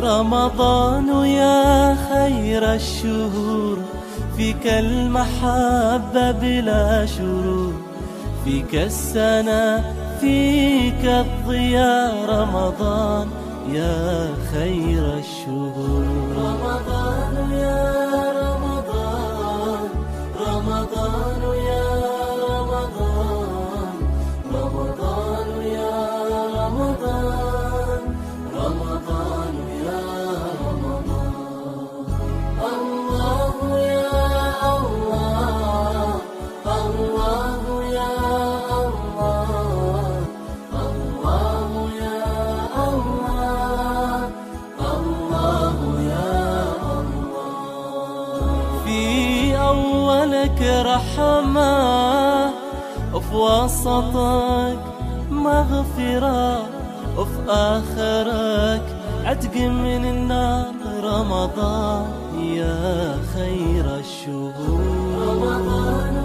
رمضان يا خير الشهور، فيك المحبة بلا شرور، فيك السنة فيك الضياء. رمضان يا خير الشهور. رمضان يا رمضان، رمضان يا رمضان، رمضان يا رمضان، رمضان يا رمضان. الله يا الله، الله يا الله، الله يا الله، الله يا الله. في أولك رحمة، وفي وسطك مغفرة، وفي آخرك عتق من النار. رمضان يا خير الشهور. رمضان